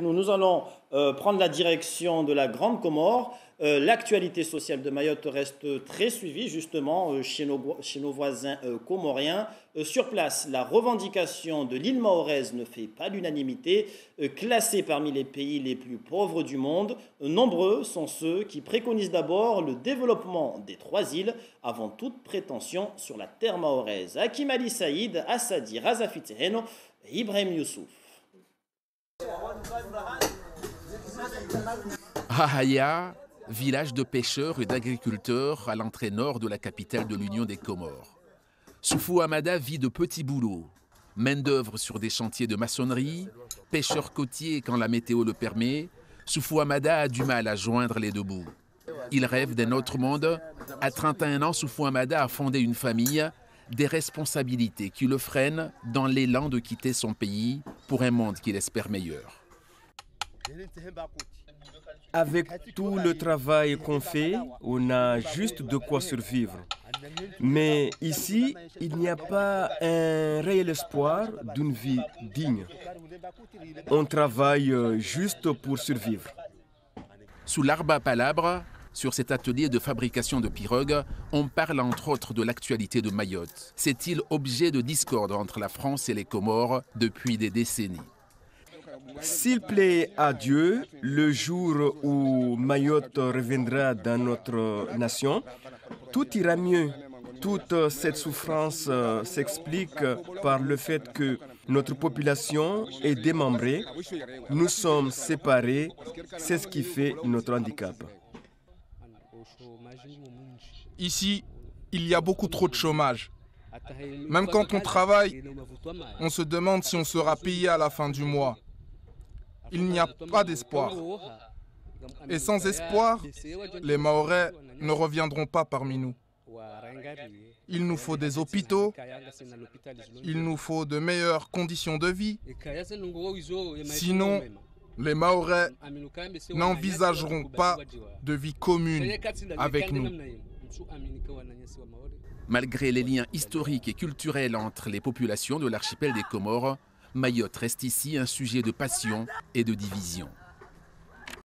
avec nous. Nous allons prendre la direction de la Grande Comore. L'actualité sociale de Mayotte reste très suivie justement chez nos voisins comoriens. Sur place, la revendication de l'île mahoraise ne fait pas l'unanimité. Classée parmi les pays les plus pauvres du monde, nombreux sont ceux qui préconisent d'abord le développement des trois îles avant toute prétention sur la terre mahoraise. Hakim Ali Saïd, Assadi, Razafi Teheno et Ibrahim Youssouf. Rahaya, village de pêcheurs et d'agriculteurs à l'entrée nord de la capitale de l'Union des Comores. Soufou Hamada vit de petits boulots, main-d'œuvre sur des chantiers de maçonnerie, pêcheur côtier quand la météo le permet. Soufou Hamada a du mal à joindre les deux bouts. Il rêve d'un autre monde. À 31 ans, Soufou Hamada a fondé une famille, des responsabilités qui le freinent dans l'élan de quitter son pays pour un monde qu'il espère meilleur. Avec tout le travail qu'on fait, on a juste de quoi survivre. Mais ici, il n'y a pas un réel espoir d'une vie digne. On travaille juste pour survivre. Sous l'arbre à palabres, sur cet atelier de fabrication de pirogues, on parle entre autres de l'actualité de Mayotte. Cette île objet de discorde entre la France et les Comores depuis des décennies. S'il plaît à Dieu, le jour où Mayotte reviendra dans notre nation, tout ira mieux. Toute cette souffrance s'explique par le fait que notre population est démembrée, nous sommes séparés, c'est ce qui fait notre handicap. Ici, il y a beaucoup trop de chômage. Même quand on travaille, on se demande si on sera payé à la fin du mois. Il n'y a pas d'espoir. Et sans espoir, les Mahorais ne reviendront pas parmi nous. Il nous faut des hôpitaux, il nous faut de meilleures conditions de vie. Sinon, les Mahorais n'envisageront pas de vie commune avec nous. Malgré les liens historiques et culturels entre les populations de l'archipel des Comores, Mayotte reste ici un sujet de passion et de division.